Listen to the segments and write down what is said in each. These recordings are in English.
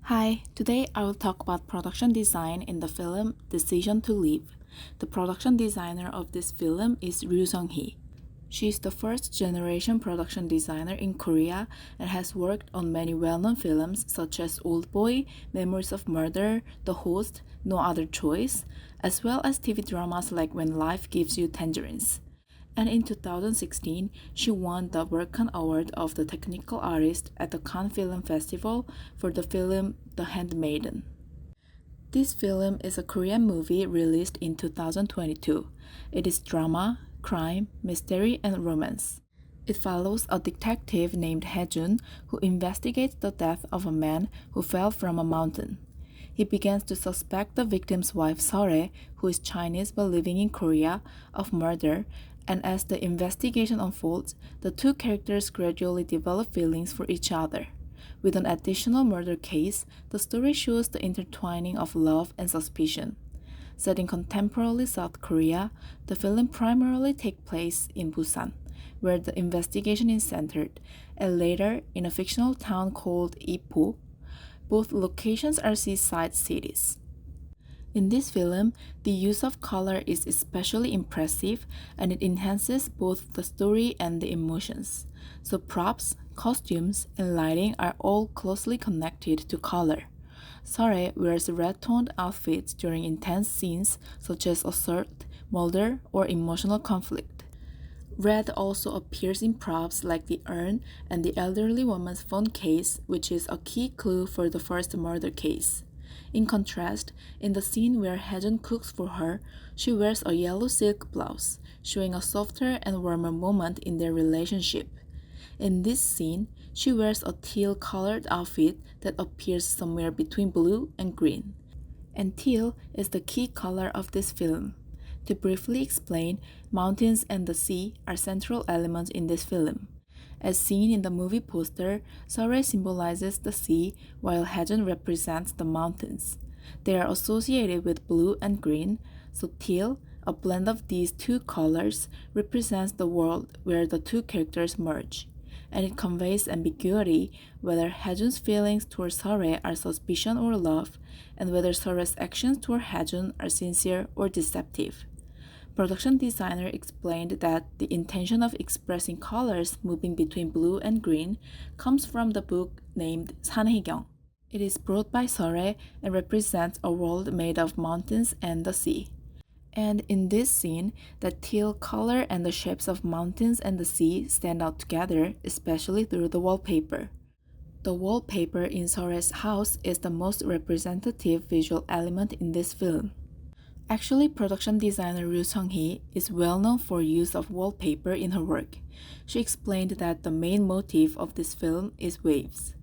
Hi, today I will talk about production design in the film Decision to Leave. The production designer of this film is Ryu Sung-hee. She is the first generation production designer in Korea and has worked on many well-known films such as Oldboy, Memories of Murder, The Host, No Other Choice, as well as TV dramas like When Life Gives You Tangerines. And in 2016, she won the Workan Award of the Technical Artist at the Cannes Film Festival for the film The Handmaiden. This film is a Korean movie released in 2022. It is drama, crime, mystery, and romance. It follows a detective named Haejun who investigates the death of a man who fell from a mountain. He begins to suspect the victim's wife Sore, who is Chinese but living in Korea, of murder, and as the investigation unfolds, the two characters gradually develop feelings for each other. With an additional murder case, the story shows the intertwining of love and suspicion. Set in contemporary South Korea, the film primarily takes place in Busan, where the investigation is centered, and later in a fictional town called Ipo. Both locations are seaside cities. In this film, the use of color is especially impressive and it enhances both the story and the emotions. So, props, costumes, and lighting are all closely connected to color. Sare wears red toned outfits during intense scenes such as assault, murder, or emotional conflict. Red also appears in props like the urn and the elderly woman's phone case, which is a key clue for the first murder case. In contrast, in the scene where Haejun cooks for her, she wears a yellow silk blouse, showing a softer and warmer moment in their relationship. In this scene, she wears a teal colored outfit that appears somewhere between blue and green. And teal is the key color of this film. To briefly explain, mountains and the sea are central elements in this film. As seen in the movie poster, Sore symbolizes the sea while Haejun represents the mountains. They are associated with blue and green, so teal, a blend of these two colors, represents the world where the two characters merge. And it conveys ambiguity whether Haejun's feelings towards Sore are suspicion or love, and whether Sore's actions toward Haejun are sincere or deceptive. Production designer explained that the intention of expressing colors moving between blue and green comes from the book named Sanheegyong. It is brought by Sore and represents a world made of mountains and the sea. And in this scene, the teal color and the shapes of mountains and the sea stand out together, especially through the wallpaper. The wallpaper in Sore's house is the most representative visual element in this film. Actually, production designer Ryu Sung-hee is well known for use of wallpaper in her work. She explained that the main motif of this film is waves.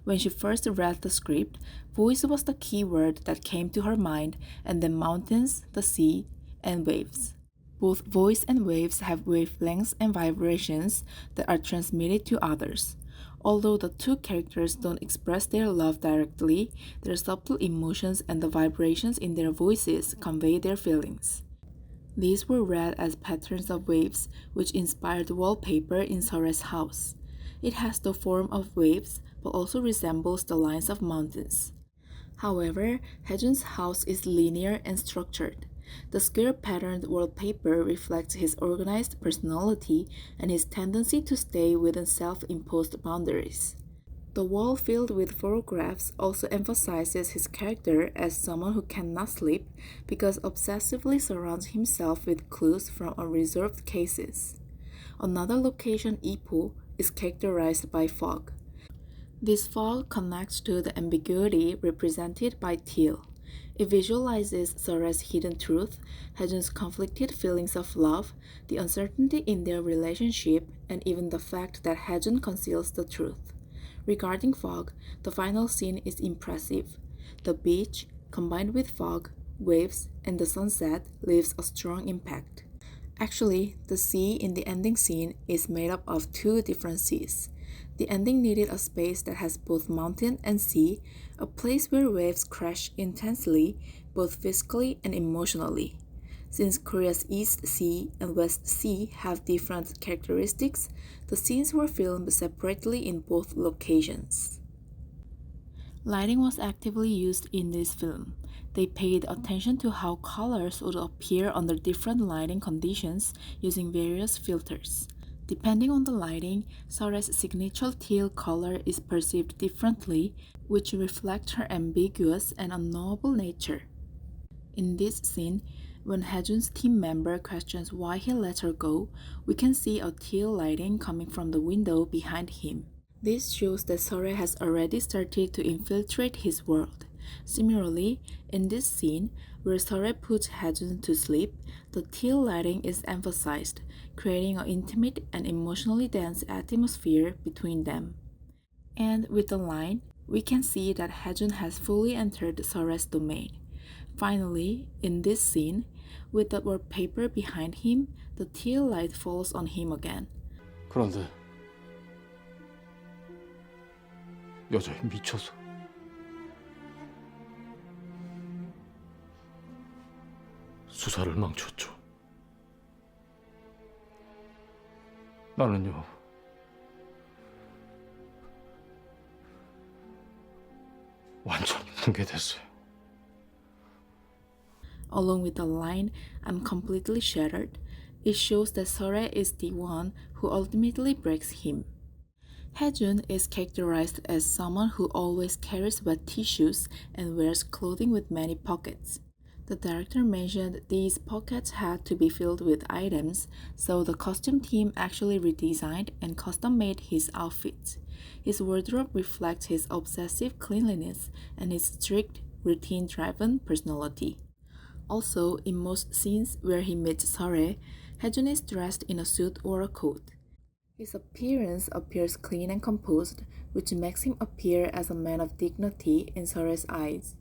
When she first read the script, voice was the key word that came to her mind, and then mountains, the sea, and waves. Both voice and waves have wavelengths and vibrations that are transmitted to others. Although the two characters don't express their love directly, their subtle emotions and the vibrations in their voices convey their feelings. These were read as patterns of waves, which inspired wallpaper in Sore's house. It has the form of waves, but also resembles the lines of mountains. However, Haejun's house is linear and structured. The square-patterned wallpaper reflects his organized personality and his tendency to stay within self-imposed boundaries. The wall filled with photographs also emphasizes his character as someone who cannot sleep because obsessively surrounds himself with clues from unresolved cases. Another location, Ipo, is characterized by fog. This fog connects to the ambiguity represented by teal. It visualizes Sora's hidden truth, Haejun's conflicted feelings of love, the uncertainty in their relationship, and even the fact that Haejun conceals the truth. Regarding fog, the final scene is impressive. The beach, combined with fog, waves, and the sunset, leaves a strong impact. Actually, the sea in the ending scene is made up of two different seas. The ending needed a space that has both mountain and sea, a place where waves crash intensely, both physically and emotionally. Since Korea's East Sea and West Sea have different characteristics, the scenes were filmed separately in both locations. Lighting was actively used in this film. They paid attention to how colors would appear under different lighting conditions using various filters. Depending on the lighting, Sore's signature teal color is perceived differently, which reflects her ambiguous and unknowable nature. In this scene, when Haejun's team member questions why he let her go, we can see a teal lighting coming from the window behind him. This shows that Sore has already started to infiltrate his world. Similarly, in this scene, where Sore puts Haejun to sleep, the teal lighting is emphasized, creating an intimate and emotionally dense atmosphere between them. And with the line, we can see that Haejun has fully entered Sore's domain. Finally, in this scene, with the wallpaper behind him, the teal light falls on him again. 그런데 여자애 미쳐서 수사를 망쳤죠. 나는요, 완전히 붕괴됐어요. Along with the line, I'm completely shattered, it shows that Sore is the one who ultimately breaks him. Haejun is characterized as someone who always carries wet tissues and wears clothing with many pockets. The director mentioned these pockets had to be filled with items, so the costume team actually redesigned and custom-made his outfits. His wardrobe reflects his obsessive cleanliness and his strict, routine-driven personality. Also, in most scenes where he meets Sore, Haejun is dressed in a suit or a coat. His appearance appears clean and composed, which makes him appear as a man of dignity in Sore's eyes.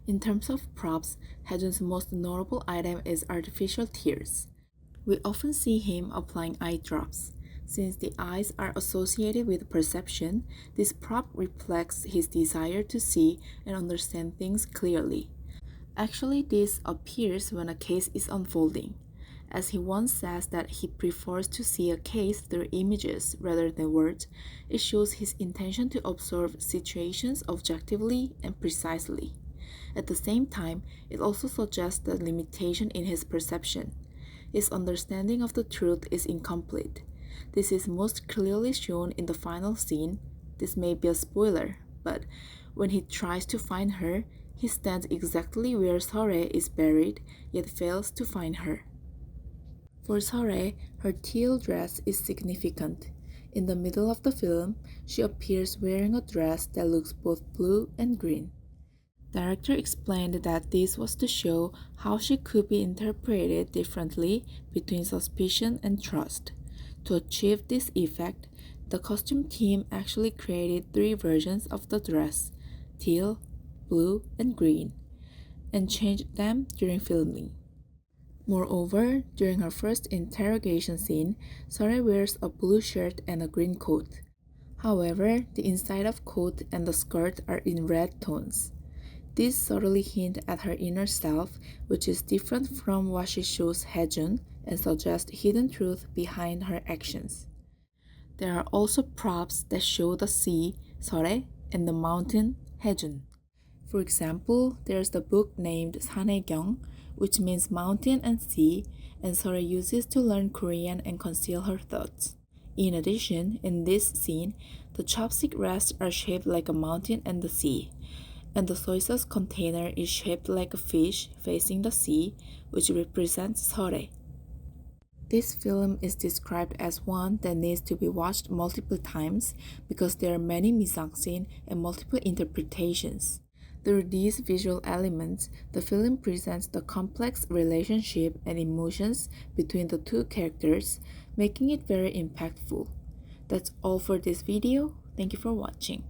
In terms of props, Haejun's most notable item is artificial tears. We often see him applying eye drops. Since the eyes are associated with perception, this prop reflects his desire to see and understand things clearly. Actually, this appears when a case is unfolding, as he once says that he prefers to see a case through images rather than words. It shows his intention to observe situations objectively and precisely. At the same time, it also suggests the limitation in his perception. His understanding of the truth is incomplete. This is most clearly shown in the final scene. This may be a spoiler, but when he tries to find her, he stands exactly where Sore is buried, yet fails to find her. For Sore, her teal dress is significant. In the middle of the film, she appears wearing a dress that looks both blue and green. Director explained that this was to show how she could be interpreted differently between suspicion and trust. To achieve this effect, the costume team actually created 3 versions of the dress, teal, blue, and green, and changed them during filming. Moreover, during her first interrogation scene, Sore wears a blue shirt and a green coat. However, the inside of coat and the skirt are in red tones. This subtly hints at her inner self, which is different from what she shows Haejun and suggests hidden truth behind her actions. There are also props that show the sea, Sore, and the mountain, Haejun. For example, there's the book named Sanhaegyong, which means mountain and sea, and Sore uses to learn Korean and conceal her thoughts. In addition, in this scene, the chopstick rests are shaped like a mountain and the sea, and the soy sauce container is shaped like a fish facing the sea, which represents Sore. This film is described as one that needs to be watched multiple times because there are many mise-en-scène and multiple interpretations. Through these visual elements, the film presents the complex relationship and emotions between the 2 characters, making it very impactful. That's all for this video. Thank you for watching.